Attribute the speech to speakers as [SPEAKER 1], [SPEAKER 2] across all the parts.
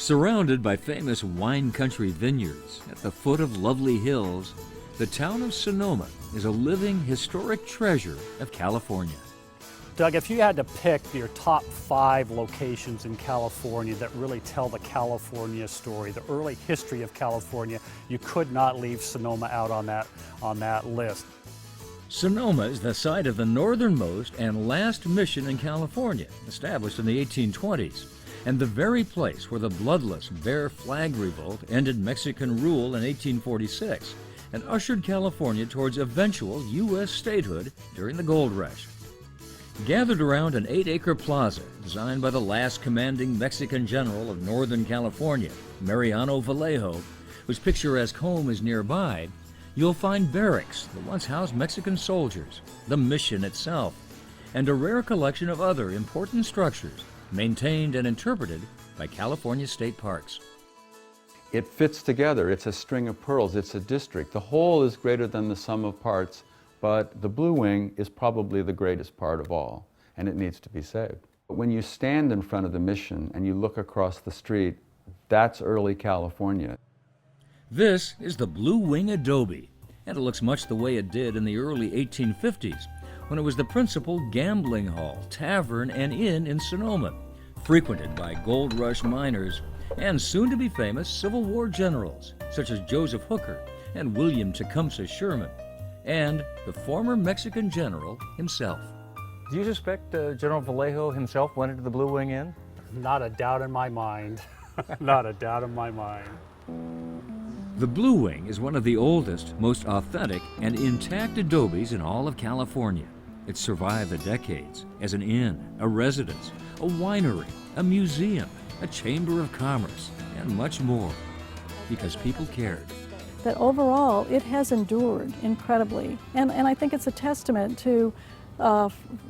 [SPEAKER 1] Surrounded by famous wine country vineyards at the foot of lovely hills, the town of Sonoma is a living historic treasure of California.
[SPEAKER 2] Doug, if you had to pick your top 5 locations in California that really tell the California story, the early history of California, you could not leave Sonoma out on that list.
[SPEAKER 1] Sonoma is the site of the northernmost and last mission in California, established in the 1820s, and the very place where the bloodless Bear Flag Revolt ended Mexican rule in 1846 and ushered California towards eventual U.S. statehood during the gold rush. Gathered around an 8-acre plaza designed by the last commanding Mexican general of Northern California, Mariano Vallejo, whose picturesque home is nearby, you'll find barracks that once housed Mexican soldiers, the mission itself, and a rare collection of other important structures maintained and interpreted by California state parks.
[SPEAKER 3] It fits together. It's a string of pearls. It's a district. The whole is greater than the sum of parts, but the Blue Wing is probably the greatest part of all, and it needs to be saved. But when you stand in front of the mission and you look across the street, that's early California.
[SPEAKER 1] This is the Blue Wing Adobe, and it looks much the way it did in the early 1850s, when it was the principal gambling hall, tavern, and inn in Sonoma, frequented by gold rush miners and soon-to-be famous Civil War generals, such as Joseph Hooker and William Tecumseh Sherman, and the former Mexican general himself.
[SPEAKER 4] Do you suspect General Vallejo himself went into the Blue Wing Inn?
[SPEAKER 2] Not a doubt in my mind. Not a doubt in my mind.
[SPEAKER 1] The Blue Wing is one of the oldest, most authentic, and intact adobes in all of California. It survived the decades as an inn, a residence, a winery, a museum, a chamber of commerce, and much more, because people cared.
[SPEAKER 5] That overall it has endured incredibly, and I think it's a testament to,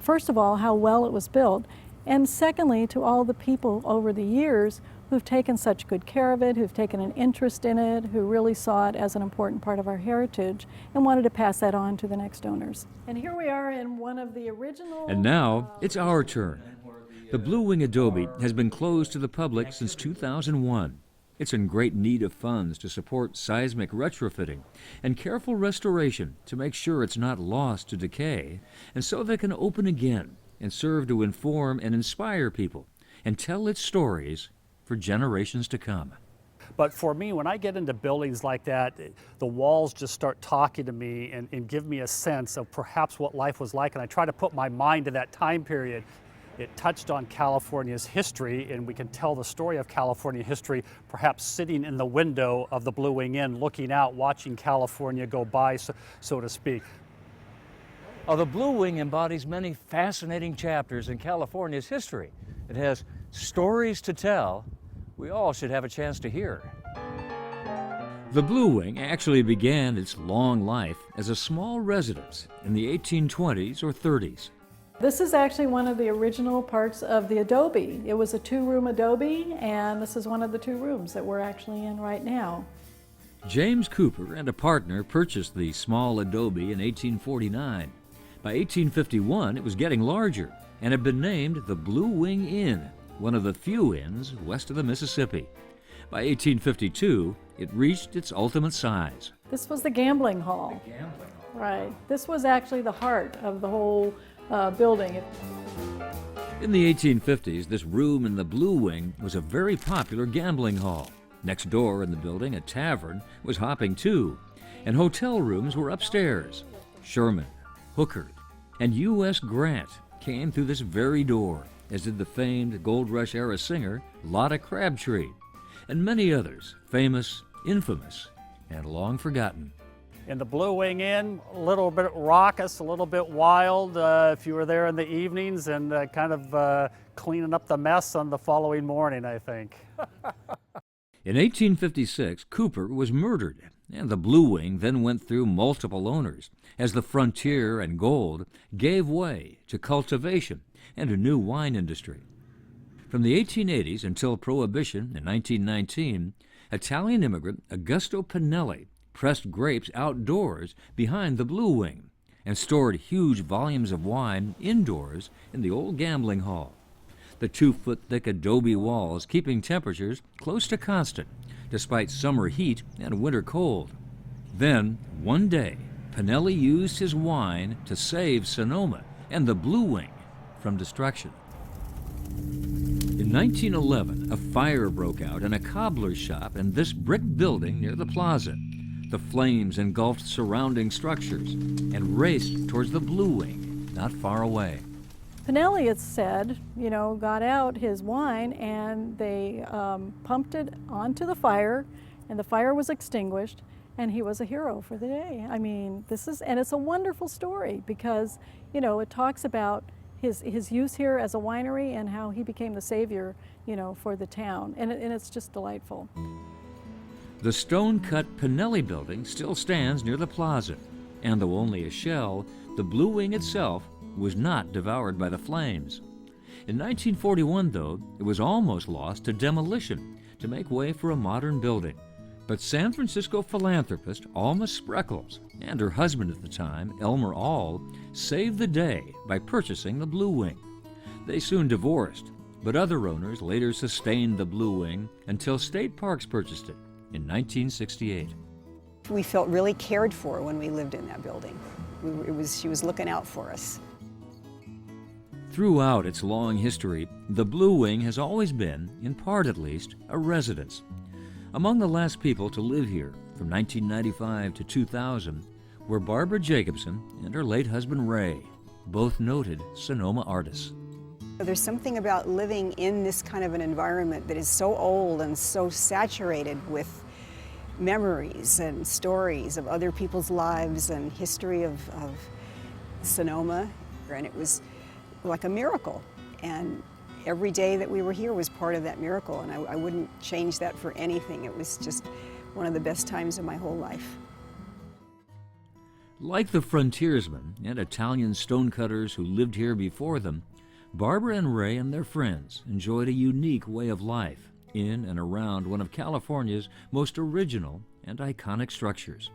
[SPEAKER 5] first of all, how well it was built, and secondly, to all the people over the years who've taken such good care of it, who've taken an interest in it, who really saw it as an important part of our heritage and wanted to pass that on to the next owners. And here we are in one of the original...
[SPEAKER 1] And now it's our turn. The Blue Wing Adobe has been closed to the public since 2001. It's in great need of funds to support seismic retrofitting and careful restoration to make sure it's not lost to decay, and so they can open again and serve to inform and inspire people and tell its stories for generations to come.
[SPEAKER 2] But for me, when I get into buildings like that, the walls just start talking to me and give me a sense of perhaps what life was like, and I try to put my mind to that time period. It touched on California's history, and we can tell the story of California history perhaps sitting in the window of the Blue Wing Inn, looking out, watching California go by, so to speak.
[SPEAKER 4] Oh, the Blue Wing embodies many fascinating chapters in California's history. It has stories to tell we all should have a chance to hear.
[SPEAKER 1] The Blue Wing actually began its long life as a small residence in the 1820s or 30s.
[SPEAKER 5] This is actually one of the original parts of the adobe. It was a 2-room adobe, and this is one of the 2 rooms that we're actually in right now.
[SPEAKER 1] James Cooper and a partner purchased the small adobe in 1849. By 1851, it was getting larger and had been named the Blue Wing Inn, one of the few inns west of the Mississippi. By 1852, it reached its ultimate size.
[SPEAKER 5] This was the gambling hall.
[SPEAKER 1] The gambling hall.
[SPEAKER 5] Right. This was actually the heart of the whole building.
[SPEAKER 1] In the 1850s, this room in the Blue Wing was a very popular gambling hall. Next door in the building, a tavern was hopping too, and hotel rooms were upstairs. Sherman, Hooker, and U.S. Grant came through this very door, as did the famed Gold Rush era singer Lotta Crabtree, and many others, famous, infamous, and long forgotten.
[SPEAKER 2] In the Blue Wing Inn, a little bit raucous, a little bit wild if you were there in the evenings, and kind of cleaning up the mess on the following morning, I think.
[SPEAKER 1] In 1856, Cooper was murdered, and the Blue Wing then went through multiple owners as the frontier and gold gave way to cultivation and a new wine industry. From the 1880s until Prohibition in 1919, Italian immigrant Augusto Pinelli pressed grapes outdoors behind the Blue Wing and stored huge volumes of wine indoors in the old gambling hall. the 2-foot thick adobe walls keeping temperatures close to constant, despite summer heat and winter cold. Then, one day, Pinelli used his wine to save Sonoma and the Blue Wing from destruction. In 1911, a fire broke out in a cobbler's shop in this brick building near the plaza. The flames engulfed surrounding structures and raced towards the Blue Wing, not far away.
[SPEAKER 5] Pinelli, it's said, got out his wine and they pumped it onto the fire, and the fire was extinguished, and he was a hero for the day. I mean, and it's a wonderful story because, it talks about his use here as a winery and how he became the savior, for the town, and it's just delightful.
[SPEAKER 1] The stone-cut Pinelli building still stands near the plaza, and though only a shell, the Blue Wing itself was not devoured by the flames. In 1941, though, it was almost lost to demolition to make way for a modern building. But San Francisco philanthropist Alma Spreckles and her husband at the time, Elmer Aul, saved the day by purchasing the Blue Wing. They soon divorced, but other owners later sustained the Blue Wing until State Parks purchased it in 1968.
[SPEAKER 6] We felt really cared for when we lived in that building. She was looking out for us.
[SPEAKER 1] Throughout its long history, the Blue Wing has always been, in part at least, a residence. Among the last people to live here from 1995 to 2000 were Barbara Jacobson and her late husband Ray, both noted Sonoma artists.
[SPEAKER 6] There's something about living in this kind of an environment that is so old and so saturated with memories and stories of other people's lives and history of Sonoma, and it was like a miracle. And every day that we were here was part of that miracle, and I wouldn't change that for anything. It was just one of the best times of my whole life.
[SPEAKER 1] Like the frontiersmen and Italian stonecutters who lived here before them, Barbara and Ray and their friends enjoyed a unique way of life in and around one of California's most original and iconic structures.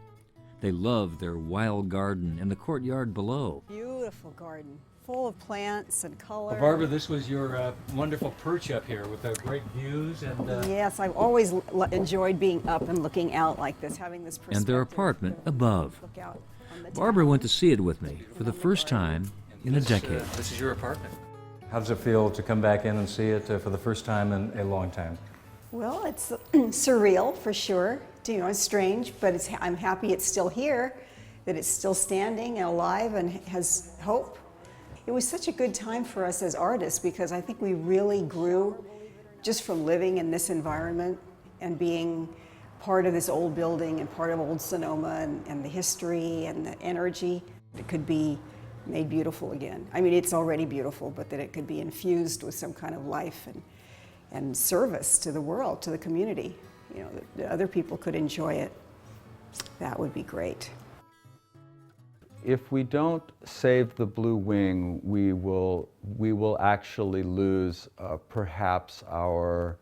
[SPEAKER 1] They loved their wild garden in the courtyard below.
[SPEAKER 6] Beautiful garden, full of plants and color.
[SPEAKER 4] Well, Barbara, this was your wonderful perch up here with the great views. And
[SPEAKER 6] yes, I've always enjoyed being up and looking out like this, having this perspective.
[SPEAKER 1] And their apartment above.
[SPEAKER 6] Look out on the
[SPEAKER 1] Barbara
[SPEAKER 6] town.
[SPEAKER 1] went to see it with me for the first time in a decade.
[SPEAKER 4] This is your apartment. How does it feel to come back in and see it for the first time in a long time?
[SPEAKER 6] Well, it's surreal for sure. It's strange, but I'm happy it's still here, that it's still standing and alive and has hope. It was such a good time for us as artists because I think we really grew just from living in this environment and being part of this old building and part of old Sonoma and the history and the energy. It could be made beautiful again. I mean, it's already beautiful, but that it could be infused with some kind of life and service to the world, to the community. That other people could enjoy it. That would be great.
[SPEAKER 3] If we don't save the Blue Wing, we will actually lose perhaps our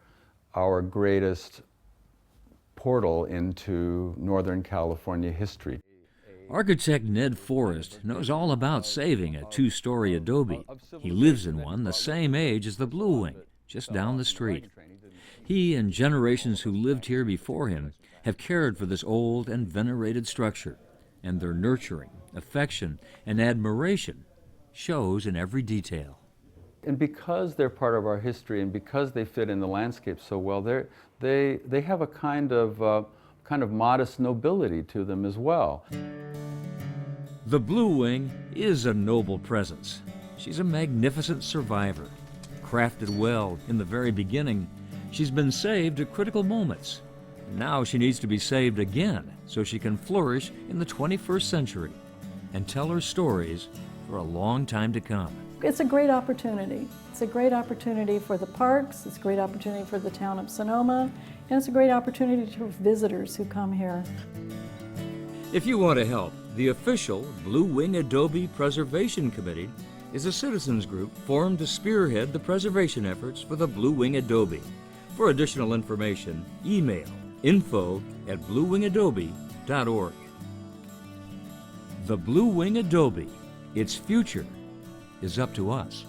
[SPEAKER 3] greatest portal into Northern California history.
[SPEAKER 1] Architect Ned Forrest knows all about saving a 2-story adobe. He lives in one the same age as the Blue Wing, just down the street. He and generations who lived here before him have cared for this old and venerated structure, and their nurturing, affection, and admiration shows in every detail.
[SPEAKER 3] And because they're part of our history and because they fit in the landscape so well, they have a kind of modest nobility to them as well.
[SPEAKER 1] The Blue Wing is a noble presence. She's a magnificent survivor. Crafted well in the very beginning, she's been saved at critical moments. Now she needs to be saved again so she can flourish in the 21st century and tell her stories for a long time to come.
[SPEAKER 5] It's a great opportunity. It's a great opportunity for the parks, it's a great opportunity for the town of Sonoma, and it's a great opportunity for visitors who come here.
[SPEAKER 1] If you want to help, the official Blue Wing Adobe Preservation Committee is a citizens group formed to spearhead the preservation efforts for the Blue Wing Adobe. For additional information, email info@bluewingadobe.org. The Blue Wing Adobe, its future is up to us.